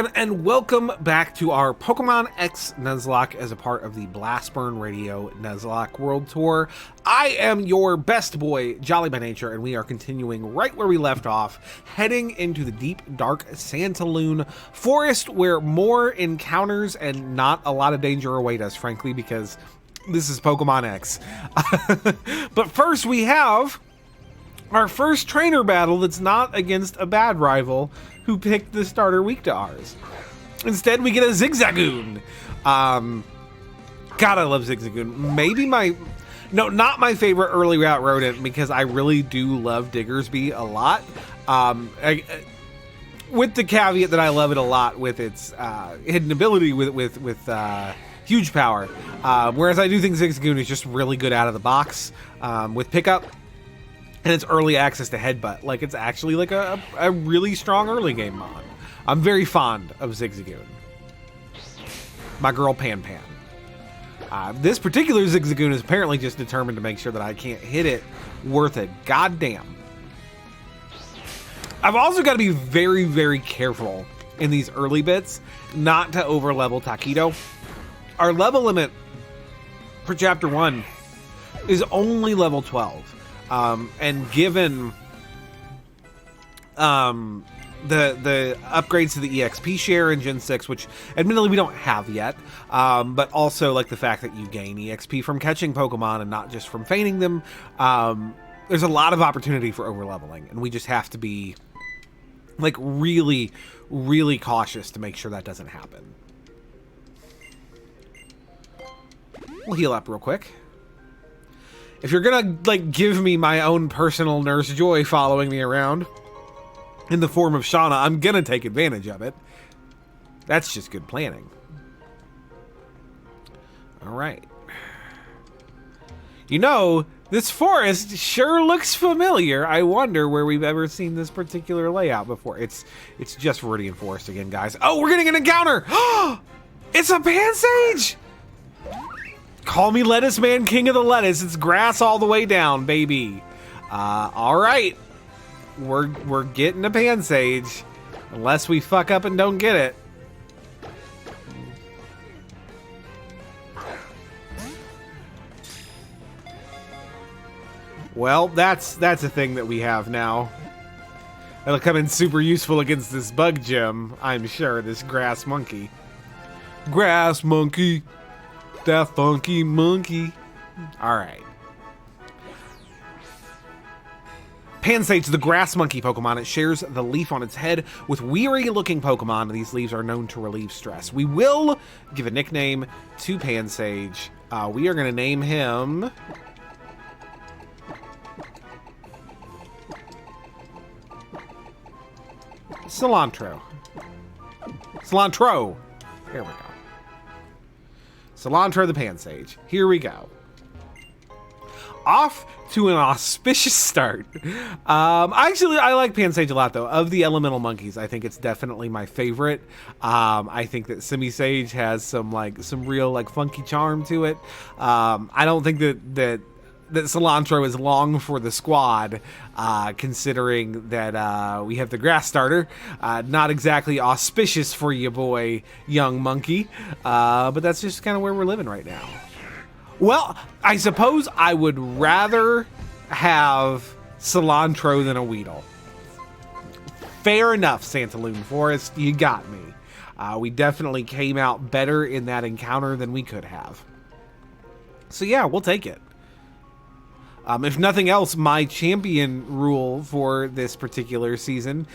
everyone, and welcome back to our Pokemon X Nuzlocke as a part of the Blastburn Radio Nuzlocke World Tour. I am your best boy, Jolly by Nature, and we are continuing right where we left off, heading into the deep, dark Santaloon Forest, where more encounters and not a lot of danger await us, frankly, because this is Pokemon X. But first, we have our first trainer battle that's not against a bad rival who picked the starter weak to ours. Instead, we get a Zigzagoon. God, I love Zigzagoon. Maybe not my favorite early route rodent, because I really do love Diggersby a lot. With the caveat that I love it a lot with its hidden ability with huge power. Whereas I do think Zigzagoon is just really good out of the box with pickup. And it's early access to Headbutt. Like, it's actually like a really strong early game mod. I'm very fond of Zigzagoon. My girl Pan Pan. This particular Zigzagoon is apparently just determined to make sure that I can't hit it worth a goddamn. I've also got to be very, very careful in these early bits not to overlevel Taquito. Our level limit for Chapter 1 is only level 12. And given the upgrades to the EXP share in Gen 6, which admittedly we don't have yet, but also like the fact that you gain EXP from catching Pokemon and not just from feigning them, there's a lot of opportunity for overleveling, and we just have to be like really, really cautious to make sure that doesn't happen. We'll heal up real quick. If you're gonna, like, give me my own personal Nurse Joy following me around in the form of Shauna, I'm gonna take advantage of it. That's just good planning. Alright. You know, this forest sure looks familiar. I wonder where we've ever seen this particular layout before. It's just Viridian Forest again, guys. Oh, we're getting an encounter! It's a Pansage! Call me Lettuce Man, King of the Lettuce. It's grass all the way down, baby. All right. We're getting a Pansage. Unless we fuck up and don't get it. Well, that's a thing that we have now. It'll come in super useful against this bug gem, I'm sure, this grass monkey. Grass monkey. That funky monkey. Alright. Pansage, the grass monkey Pokemon. It shares the leaf on its head with weary-looking Pokemon. These leaves are known to relieve stress. We will give a nickname to Pansage. We are going to name him... Cilantro. Cilantro! There we go. Cilantro the Pansage. Here we go. Off to an auspicious start. Actually, I like Pansage a lot, though. Of the elemental monkeys, I think it's definitely my favorite. I think that Simisage has some real funky charm to it. I don't think that Cilantro is long for the squad, considering that we have the grass starter. Not exactly auspicious for you, boy, young monkey, but that's just kind of where we're living right now. Well, I suppose I would rather have Cilantro than a Weedle. Fair enough, Santaloon Forest, you got me. We definitely came out better in that encounter than we could have. So yeah, we'll take it. If nothing else, my champion rule for this particular season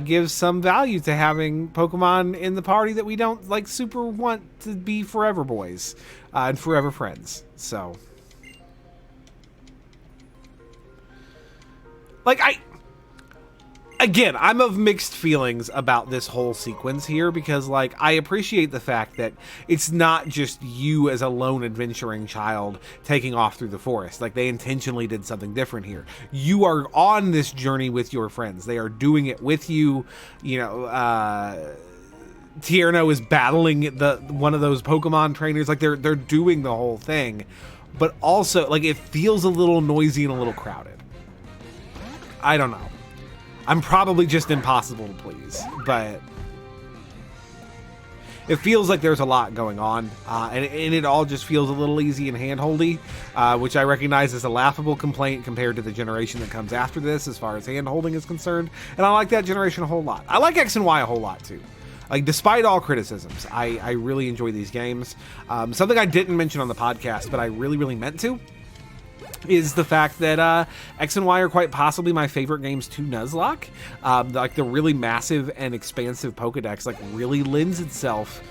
gives some value to having Pokemon in the party that we don't super want to be forever boys and forever friends. So, again, I'm of mixed feelings about this whole sequence here because, I appreciate the fact that it's not just you as a lone adventuring child taking off through the forest. They intentionally did something different here. You are on this journey with your friends. They are doing it with you. You know, Tierno is battling one of those Pokemon trainers. They're doing the whole thing. But also, it feels a little noisy and a little crowded. I don't know. I'm probably just impossible to please, but it feels like there's a lot going on, and it all just feels a little easy and hand-holdy, which I recognize is a laughable complaint compared to the generation that comes after this as far as hand-holding is concerned, and I like that generation a whole lot. I like X and Y a whole lot, too. Like, despite all criticisms, I really enjoy these games. Something I didn't mention on the podcast, but I really, really meant to, is the fact that X and Y are quite possibly my favorite games to Nuzlocke. Like, the really massive and expansive Pokedex, like, really lends itself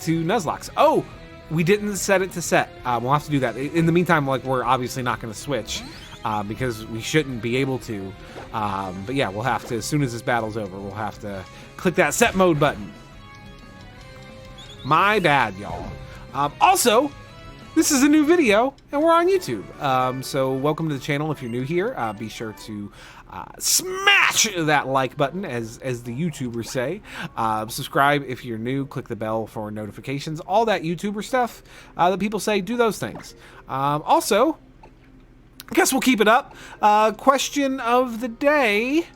to Nuzlocks. Oh, we didn't set it to set. We'll have to do that. In the meantime, like, we're obviously not going to switch, because we shouldn't be able to. But yeah, we'll have to, as soon as this battle's over, we'll have to click that set mode button. My bad, y'all. Also, this is a new video, and we're on YouTube. So welcome to the channel if you're new here. Be sure to smash that like button, as the YouTubers say. Subscribe if you're new. Click the bell for notifications. All that YouTuber stuff that people say, do those things. Also, I guess we'll keep it up. Question of the day.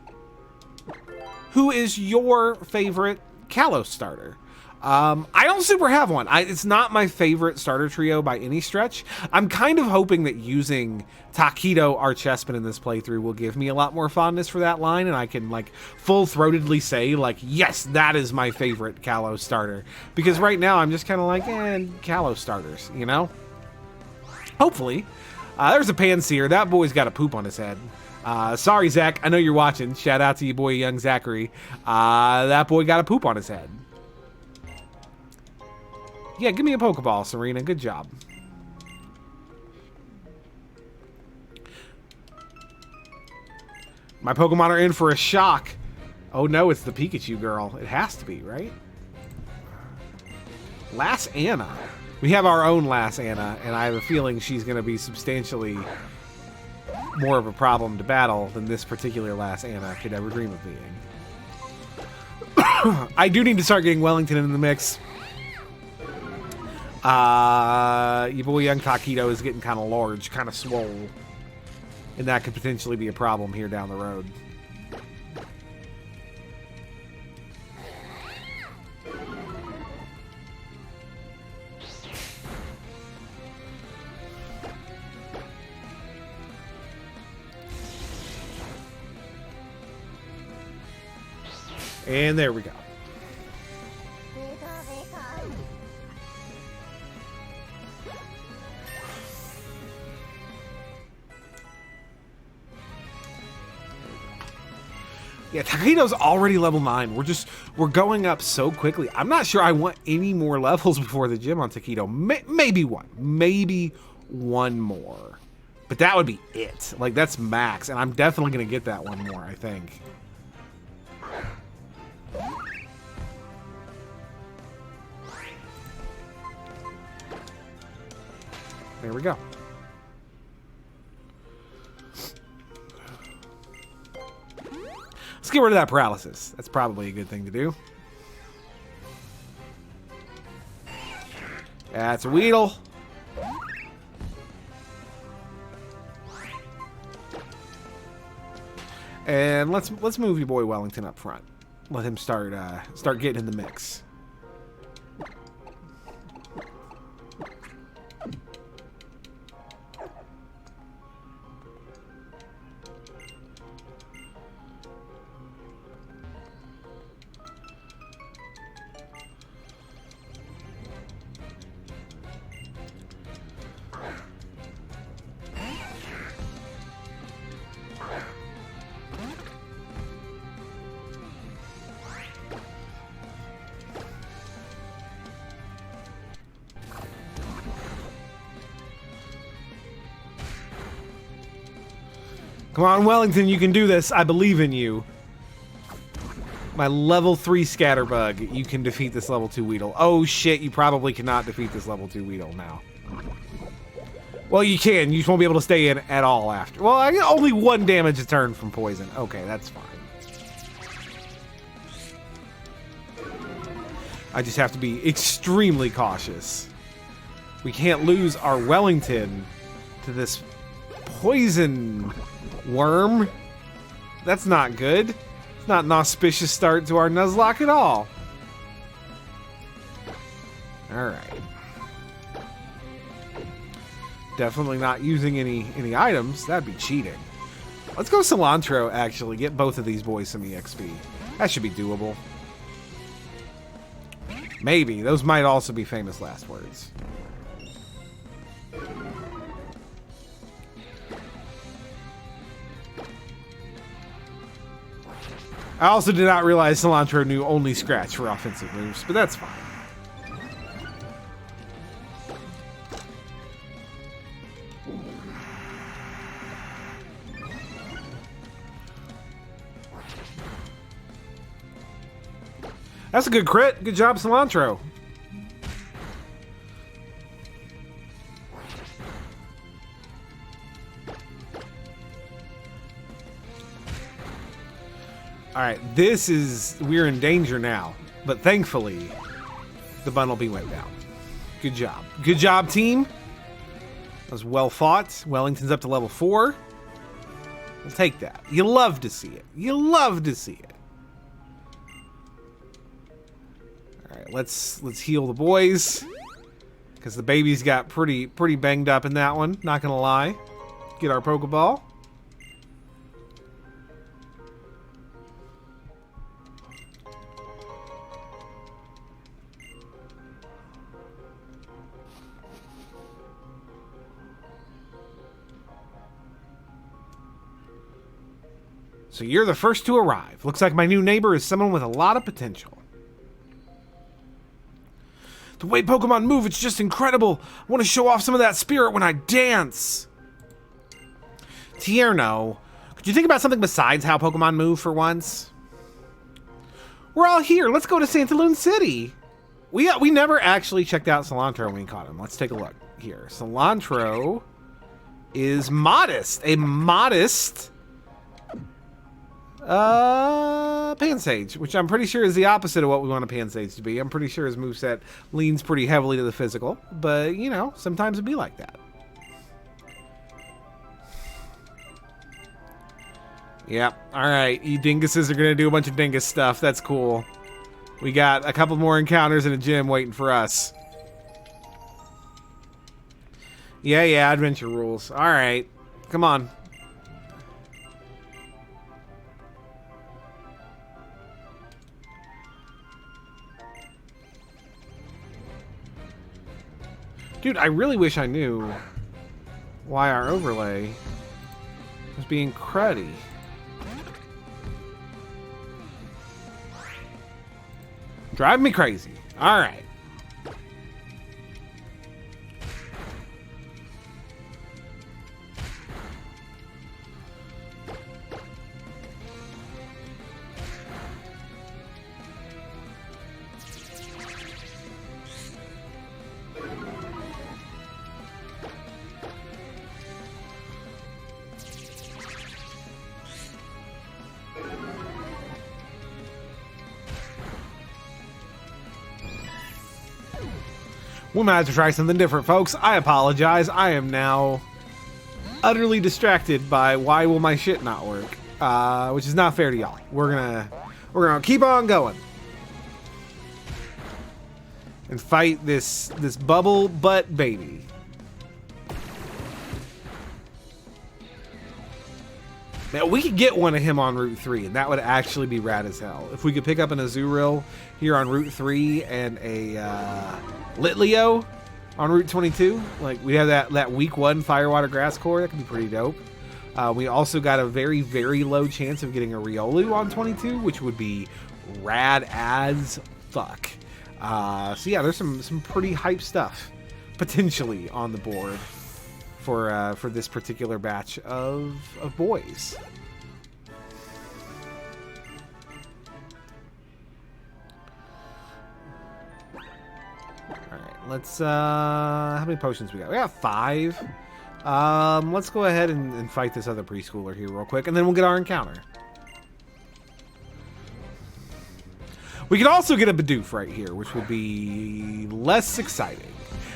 Who is your favorite Kalos starter? I don't super have one. It's not my favorite starter trio by any stretch. I'm kind of hoping that using Taquito Archespin in this playthrough will give me a lot more fondness for that line, and I can, like, full-throatedly say, like, yes, that is my favorite Kalos starter. Because right now, I'm just kind of like, Kalos starters, you know? Hopefully. There's a Panseer. That boy's got a poop on his head. Sorry, Zach. I know you're watching. Shout out to you, boy, young Zachary. That boy got a poop on his head. Yeah, give me a Pokeball, Serena. Good job. My Pokemon are in for a shock. Oh no, it's the Pikachu girl. It has to be, right? Lass Anna. We have our own Lass Anna, and I have a feeling she's going to be substantially more of a problem to battle than this particular Lass Anna could ever dream of being. I do need to start getting Wellington in the mix. Your boy young Taquito is getting kind of large, kind of swole. And that could potentially be a problem here down the road. And there we go. Yeah, Taquito's already level 9. We're going up so quickly. I'm not sure I want any more levels before the gym on Taquito. Maybe one. Maybe one more. But that would be it. Like, that's max. And I'm definitely going to get that one more, I think. There we go. Let's get rid of that paralysis. That's probably a good thing to do. That's a Weedle. And let's move your boy Wellington up front. Let him start getting in the mix. Come on, Wellington, you can do this. I believe in you. My level 3 Scatterbug. You can defeat this level 2 Weedle. Oh shit, you probably cannot defeat this level 2 Weedle now. Well, you can. You just won't be able to stay in at all after. Well, I get only 1 damage a turn from poison. Okay, that's fine. I just have to be extremely cautious. We can't lose our Wellington to this poison worm. That's not good. It's not an auspicious start to our Nuzlocke at all. Alright. Definitely not using any items. That'd be cheating. Let's go cilantro, actually. Get both of these boys some EXP. That should be doable. Maybe. Those might also be famous last words. I also did not realize cilantro knew only scratch for offensive moves, but that's fine. That's a good crit. Good job, cilantro. Alright, we're in danger now. But thankfully, the bundle B went down. Good job. Good job, team. That was well fought. Wellington's up to level 4. We'll take that. You love to see it. You love to see it. Alright, let's heal the boys. Because the babies got pretty banged up in that one. Not gonna lie. Get our Pokeball. So you're the first to arrive. Looks like my new neighbor is someone with a lot of potential. The way Pokemon move, it's just incredible. I want to show off some of that spirit when I dance. Tierno, could you think about something besides how Pokemon move for once? We're all here. Let's go to Santaloon City. We never actually checked out Cilantro when we caught him. Let's take a look here. Cilantro is modest. A modest Pansage, which I'm pretty sure is the opposite of what we want a Pansage to be. I'm pretty sure his moveset leans pretty heavily to the physical, but you know, sometimes it'd be like that. Yep. Alright, you dinguses are gonna do a bunch of dingus stuff. That's cool. We got a couple more encounters in a gym waiting for us. Yeah, adventure rules. Alright. Come on. Dude, I really wish I knew why our overlay was being cruddy. Driving me crazy. All right. We might have to try something different, folks. I apologize. I am now utterly distracted by why will my shit not work, which is not fair to y'all. We're gonna keep on going and fight this bubble butt baby. Now, we could get one of him on Route 3, and that would actually be rad as hell. If we could pick up an Azurill here on Route 3 and a Litleo on Route 22, like we have that week 1 Firewater Grass Core, that could be pretty dope. We also got a very, very low chance of getting a Riolu on 22, which would be rad as fuck. So yeah, there's some pretty hype stuff potentially on the board for this particular batch of boys. Alright, let's how many potions we got? We got 5. Let's go ahead and fight this other preschooler here real quick, and then we'll get our encounter. We could also get a Bidoof right here, which would be less exciting.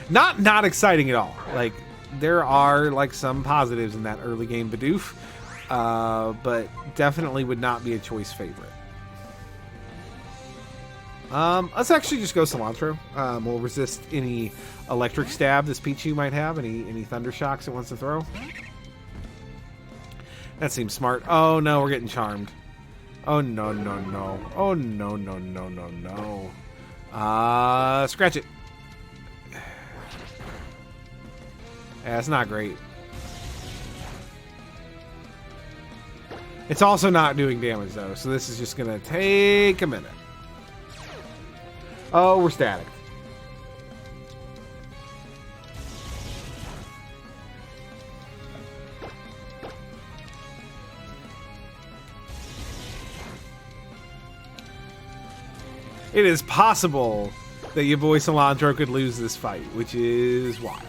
Not exciting at all. Like, there are like some positives in that early game Bidoof, but definitely would not be a choice favorite. Let's actually just go cilantro. We'll resist any electric stab this Pichu might have, any thunder shocks it wants to throw. That seems smart. Oh no, we're getting charmed. Oh no, no, no. Oh no, no, no, no, no. Scratch it. Yeah, that's not great. It's also not doing damage though, so this is just gonna take a minute. Oh, we're static. It is possible that your boy Cilantro could lose this fight, which is wild.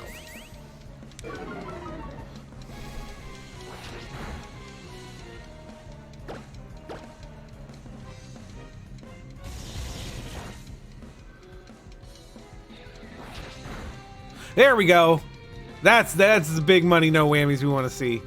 There we go. That's the big money, no whammies we want to see.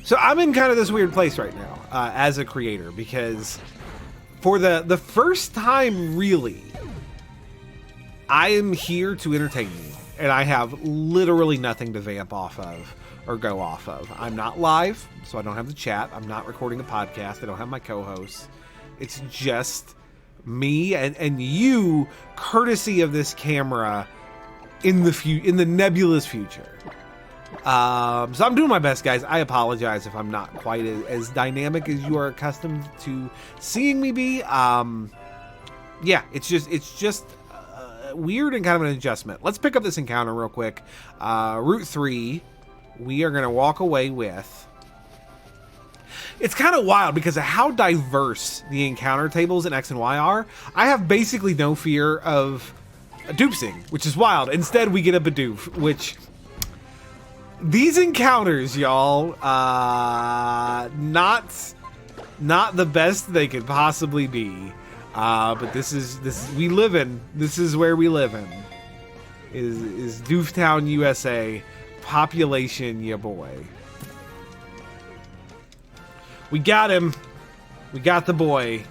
So I'm in kind of this weird place right now as a creator, because for the first time, really, I am here to entertain you, and I have literally nothing to vamp off of or go off of. I'm not live, so I don't have the chat. I'm not recording a podcast. I don't have my co-hosts. It's just me and you, courtesy of this camera in the nebulous future. So I'm doing my best, guys. I apologize if I'm not quite as dynamic as you are accustomed to seeing me be. Yeah, it's just weird and kind of an adjustment. Let's pick up this encounter real quick. Route 3, we are going to walk away with. It's kind of wild because of how diverse the encounter tables in X and Y are. I have basically no fear of dupsing, which is wild. Instead, we get a Bidoof, which... These encounters, y'all, not the best they could possibly be. But this is we live in. This is where we live in. Is Dooftown, USA. Population, ya boy. We got him. We got the boy.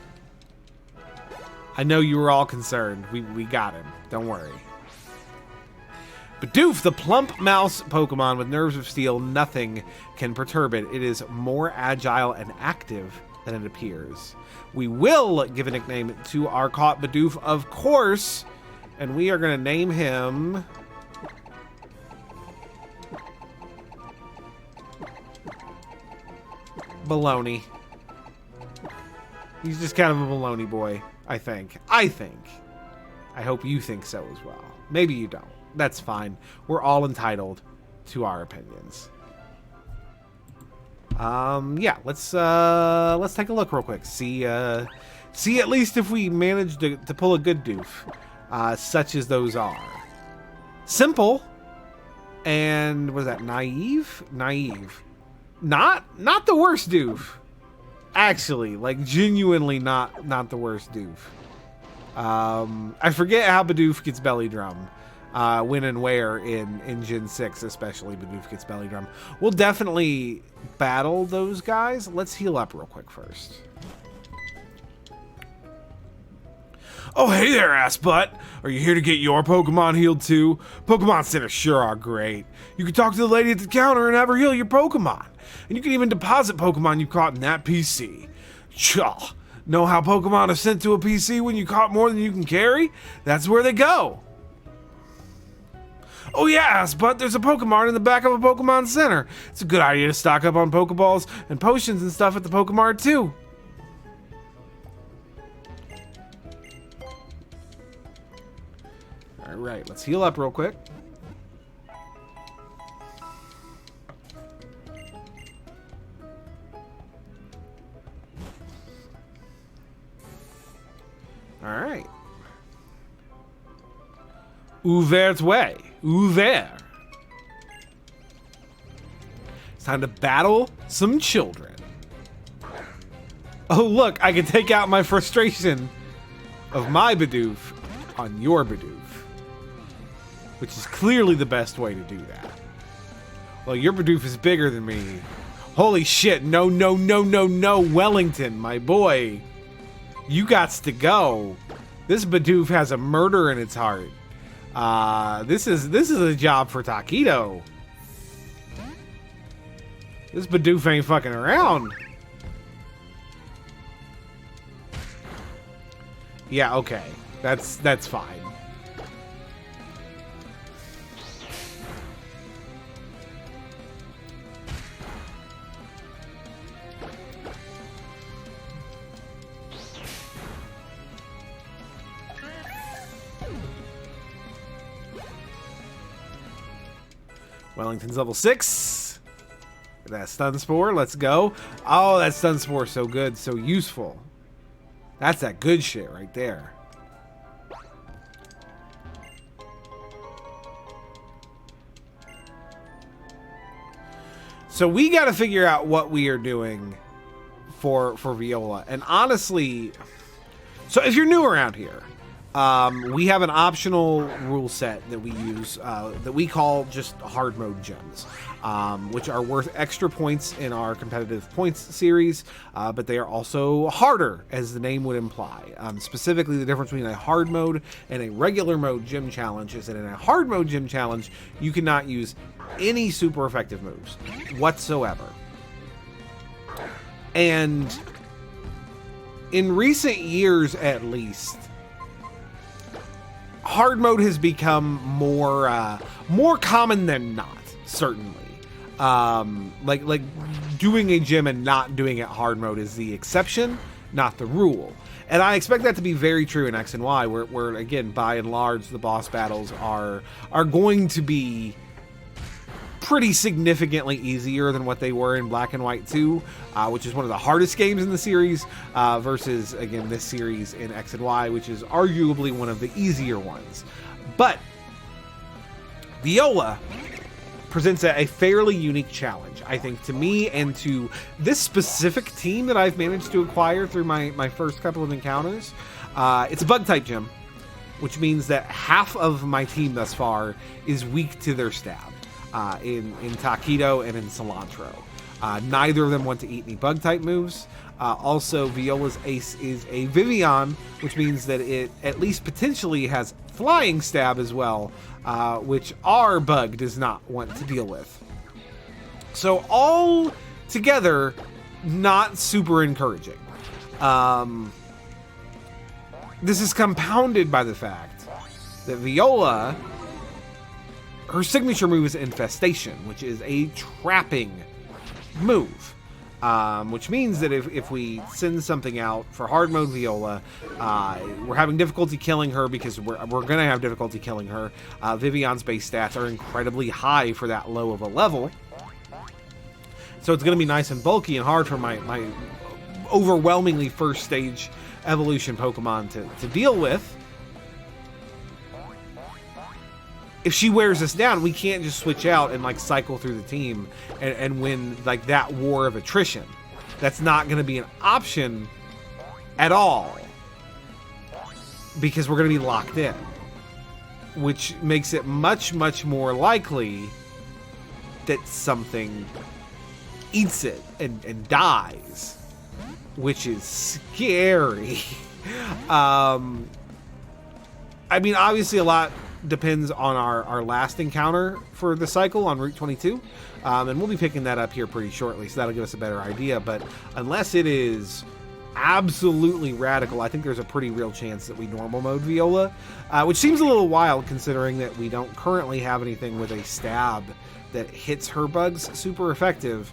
I know you were all concerned. We got him. Don't worry. Bidoof, the plump mouse Pokemon with nerves of steel, nothing can perturb it. It is more agile and active than it appears. We will give a nickname to our caught Bidoof, of course, and we are going to name him... Baloney. He's just kind of a baloney boy, I think. I hope you think so as well. Maybe you don't. That's fine. We're all entitled to our opinions. Yeah, let's take a look real quick. See at least if we manage to pull a good doof, such as those are. Simple, and what is that? Naive. Not the worst doof. Actually, like genuinely not the worst doof. I forget how Bidoof gets belly drum. When and where in Gen 6, especially Bidoof gets belly drum. We'll definitely battle those guys. Let's heal up real quick first. Oh, hey there, ass butt. Are you here to get your Pokemon healed too? Pokemon centers sure are great. You can talk to the lady at the counter and have her heal your Pokemon. And you can even deposit Pokemon you caught in that PC. Chaw. Know how Pokemon are sent to a PC when you caught more than you can carry? That's where they go. Oh yeah, but there's a Pokemon in the back of a Pokemon Center. It's a good idea to stock up on Pokeballs and potions and stuff at the Pokemart too. Alright, let's heal up real quick. Alright. Ouvert way. Ouvert. It's time to battle some children. Oh look, I can take out my frustration of my Bidoof on your Bidoof. which is clearly the best way to do that. Well, your Bidoof is bigger than me. Holy shit, no, no, no, no, no, Wellington, my boy. You gots to go. This Bidoof has a murder in its heart. This is a job for Taquito. This Bidoof ain't fucking around. Yeah, okay. That's fine. Wellington's level 6. That stun spore, let's go. Oh, that stun spore, so good, so useful. That's that good shit right there. So we got to figure out what we are doing for Viola. And honestly, so if you're new around here, we have an optional rule set that we use that we call just hard mode gems, which are worth extra points in our competitive points series, but they are also harder, as the name would imply. Specifically, the difference between a hard mode and a regular mode gym challenge is that in a hard mode gym challenge, you cannot use any super effective moves whatsoever. And in recent years, at least, hard mode has become more common than not, certainly. Like doing a gym and not doing it hard mode is the exception, not the rule. And I expect that to be very true in X and Y, where again, by and large, the boss battles are going to be pretty significantly easier than what they were in Black and White 2, which is one of the hardest games in the series, versus, again, this series in X and Y, which is arguably one of the easier ones. But Viola presents a fairly unique challenge, I think, to me and to this specific team that I've managed to acquire through my first couple of encounters. It's a bug-type gym, which means that half of my team thus far is weak to their stab. In Taquito and in Cilantro. Neither of them want to eat any bug-type moves. Also, Viola's ace is a Vivian, which means that it at least potentially has flying stab as well, which our bug does not want to deal with. So all together, not super encouraging. This is compounded by the fact that Viola, her signature move is Infestation, which is a trapping move. Which means that if we send something out for hard mode Viola, we're having difficulty killing her because we're going to have difficulty killing her. Vivian's base stats are incredibly high for that low of a level. So it's going to be nice and bulky and hard for my overwhelmingly first stage evolution Pokemon to deal with. If she wears us down, we can't just switch out and like cycle through the team and win like that war of attrition. That's not going to be an option at all because we're going to be locked in, which makes it much, much more likely that something eats it and dies, which is scary. I mean, obviously a lot depends on our last encounter for the cycle on Route 22, and we'll be picking that up here pretty shortly, so that'll give us a better idea. But unless it is absolutely radical, I think there's a pretty real chance that we normal mode Viola, which seems a little wild considering that we don't currently have anything with a stab that hits her bugs super effective.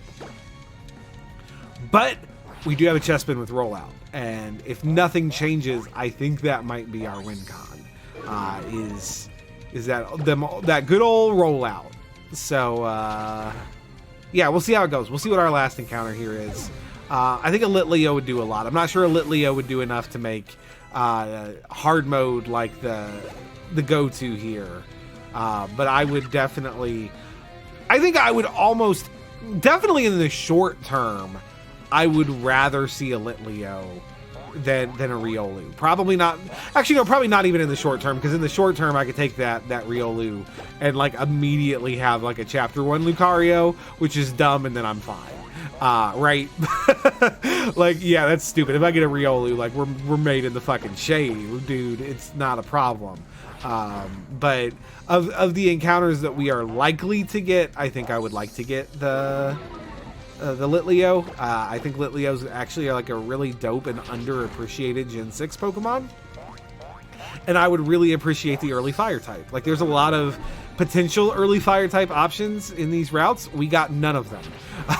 But we do have a Chespin with rollout, and if nothing changes, I think that might be our win con. Is that good old rollout. So yeah, we'll see how it goes. We'll see what our last encounter here is. I think a Litleo would do a lot. I'm not sure a Litleo would do enough to make hard mode like the go-to here, but I would definitely, I think I would almost definitely in the short term, I would rather see a Litleo than a Riolu. Probably not. Actually, no, probably not even in the short term, because in the short term, I could take that Riolu and like immediately have like a Chapter 1 Lucario, which is dumb, and then I'm fine. Right? Like, yeah, that's stupid. If I get a Riolu, like, we're made in the fucking shade, dude. It's not a problem. But of the encounters that we are likely to get, I think I would like to get the Litleo. I think Litleos actually are like a really dope and underappreciated Gen 6 Pokemon. And I would really appreciate the early fire type. Like, there's a lot of potential early fire type options in these routes. We got none of them.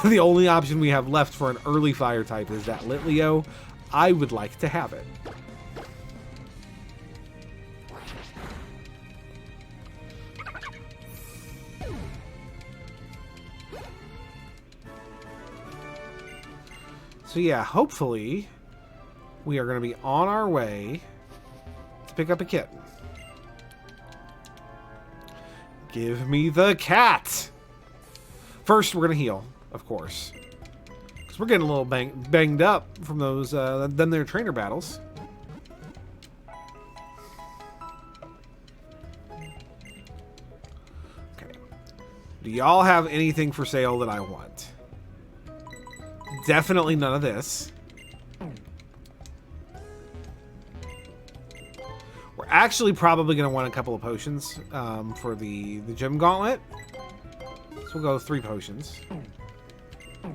The only option we have left for an early fire type is that Litleo. I would like to have it. So yeah, hopefully we are going to be on our way to pick up a kitten. Give me the cat! First, we're going to heal, of course. Because we're getting a little banged up from those, them their trainer battles. Okay. Do y'all have anything for sale that I want? Definitely none of this. We're actually probably going to want a couple of potions for the gym gauntlet. So we'll go 3 potions. Oh,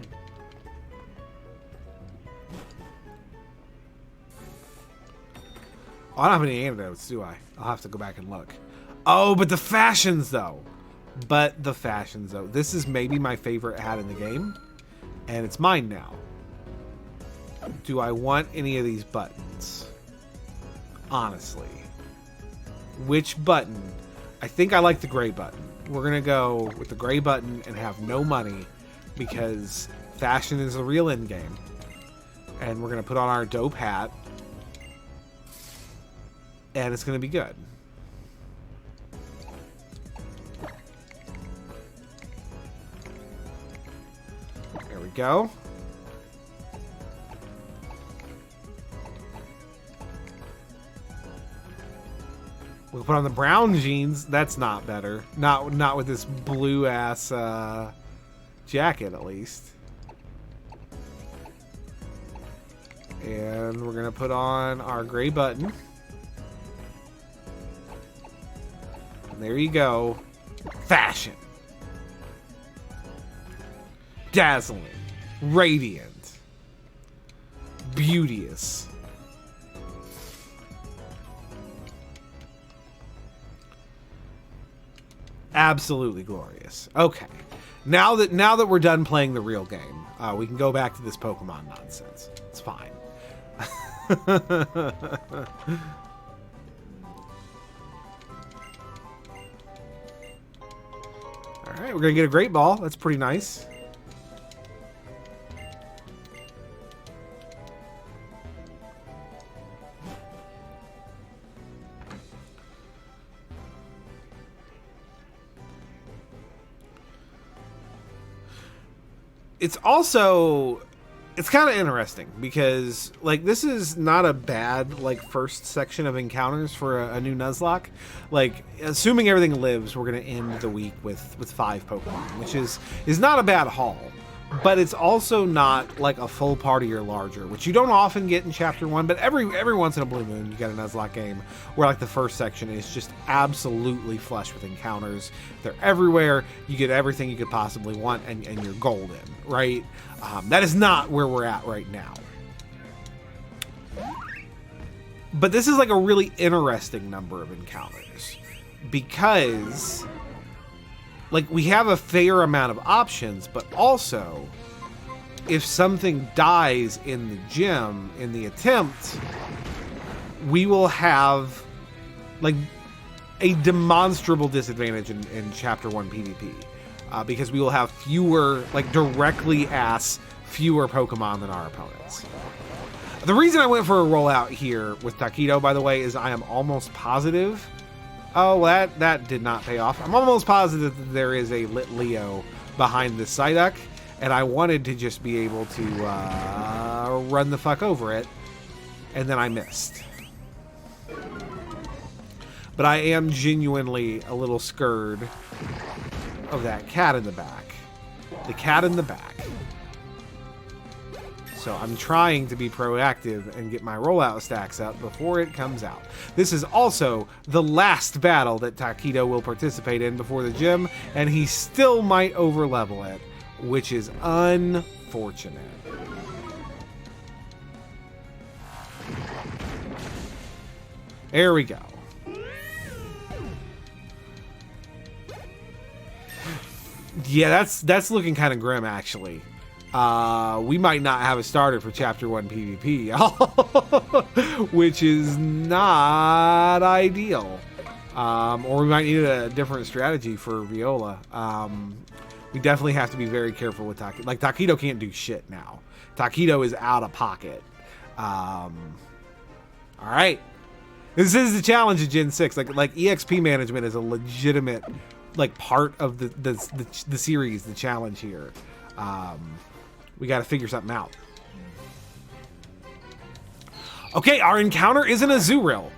I don't have any antidotes, do I? I'll have to go back and look. Oh, but the fashions, though. This is maybe my favorite hat in the game. And it's mine now. Do I want any of these buttons? Honestly. Which button? I think I like the gray button. We're going to go with the gray button and have no money because fashion is the real end game. And we're going to put on our dope hat. And it's going to be good. There we go. We'll put on the brown jeans. That's not better. Not with this blue ass jacket, at least. And we're gonna put on our gray button. And there you go. Fashion. Dazzling. Radiant. Beauteous. Absolutely glorious. Okay. Now that we're done playing the real game, we can go back to this Pokemon nonsense. It's fine. Alright, we're going to get a Great Ball. That's pretty nice. It's also, it's kind of interesting because, like, this is not a bad, like, first section of encounters for a new Nuzlocke. Like, assuming everything lives, we're going to end the week with 5 Pokemon, which is not a bad haul. But it's also not, like, a full party or larger, which you don't often get in Chapter 1, but every once in a blue moon you get a Nuzlocke game where, like, the first section is just absolutely flush with encounters. They're everywhere. You get everything you could possibly want, and you're golden, right? That is not where we're at right now. But this is, like, a really interesting number of encounters because, like, we have a fair amount of options, but also, if something dies in the gym, in the attempt, we will have, like, a demonstrable disadvantage in Chapter 1 PvP. Because we will have fewer, like, directly fewer Pokemon than our opponents. The reason I went for a rollout here with Taquito, by the way, is I am almost positive. Oh, that did not pay off. I'm almost positive that there is a Litleo behind this Psyduck, and I wanted to just be able to run the fuck over it and then I missed. But I am genuinely a little scared of that cat in the back. The cat in the back. So I'm trying to be proactive and get my rollout stacks up before it comes out. This is also the last battle that Taquito will participate in before the gym, and he still might overlevel it, which is unfortunate. There we go. Yeah, that's looking kind of grim, actually. We might not have a starter for Chapter 1 PvP, which is not ideal. Or we might need a different strategy for Viola. We definitely have to be very careful with Taquito. Like, Taquito can't do shit now. Taquito is out of pocket. All right. This is the challenge of Gen 6. Like EXP management is a legitimate part of the series, the challenge here. We got to figure something out. Okay, our encounter is an Azurill.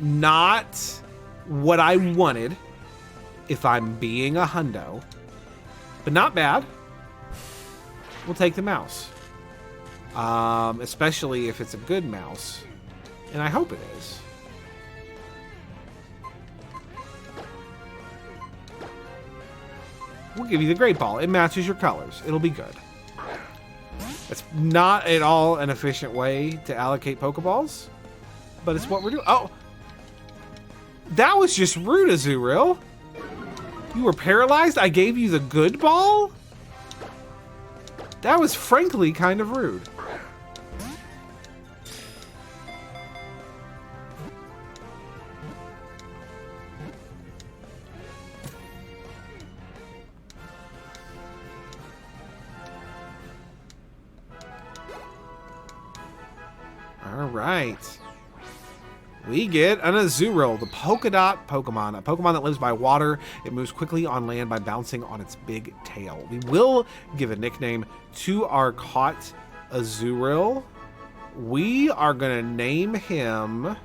Not what I wanted, if I'm being a hundo, but not bad. We'll take the mouse. Especially if it's a good mouse. And I hope it is. We'll give you the Great Ball. It matches your colors. It'll be good. It's not at all an efficient way to allocate Pokeballs, but it's what we're doing. Oh! That was just rude, Azurill. You were paralyzed? I gave you the good ball? That was frankly kind of rude. All right. We get an Azurill, the polka dot Pokemon, a Pokemon that lives by water. It moves quickly on land by bouncing on its big tail. We will give a nickname to our caught Azurill. We are going to name him...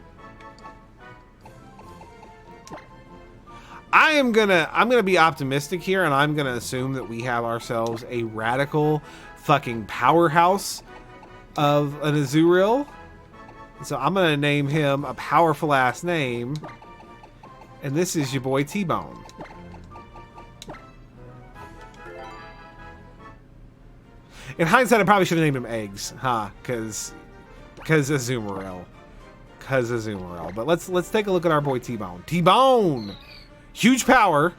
I'm gonna be optimistic here, and I'm gonna assume that we have ourselves a radical fucking powerhouse of an Azurill. So I'm going to name him a powerful ass name. And this is your boy T-Bone. In hindsight, I probably should have named him Eggs, huh? Cause Azumarill. But let's take a look at our boy T-Bone. T-Bone! Huge power.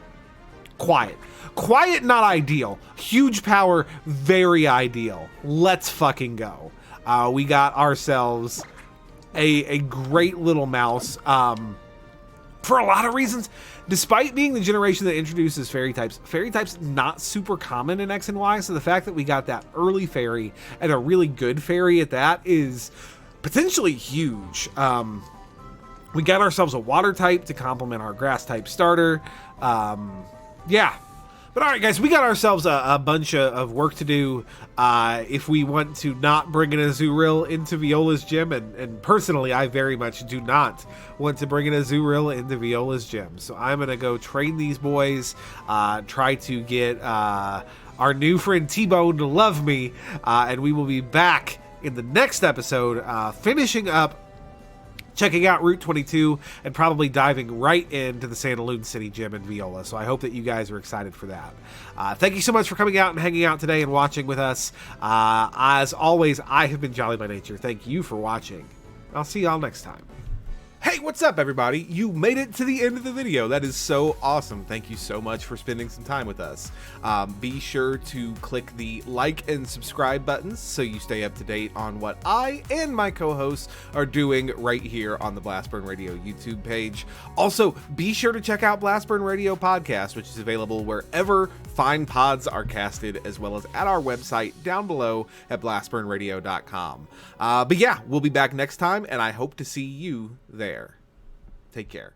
Quiet. Quiet, not ideal. Huge power, very ideal. Let's fucking go. We got ourselves... a great little mouse for a lot of reasons. Despite being the generation that introduces fairy types not super common in X and Y, so the fact that we got that early fairy and a really good fairy at that is potentially huge. We got ourselves a water type to complement our grass type starter. Yeah. But all right, guys, we got ourselves a bunch of work to do if we want to not bring an Azurill into Viola's gym. And personally, I very much do not want to bring an Azurill into Viola's gym. So I'm going to go train these boys, try to get our new friend T-Bone to love me. And we will be back in the next episode, finishing up checking out Route 22, and probably diving right into the Santa Luna City Gym in Viola. So I hope that you guys are excited for that. Thank you so much for coming out and hanging out today and watching with us. As always, I have been Jolly by Nature. Thank you for watching. I'll see y'all next time. Hey, what's up, everybody? You made it to the end of the video. That is so awesome. Thank you so much for spending some time with us. Be sure to click the like and subscribe buttons so you stay up to date on what I and my co-hosts are doing right here on the Blastburn Radio YouTube page. Also, be sure to check out Blastburn Radio Podcast, which is available wherever fine pods are casted, as well as at our website down below at blastburnradio.com. But yeah, we'll be back next time, and I hope to see you there. Take care.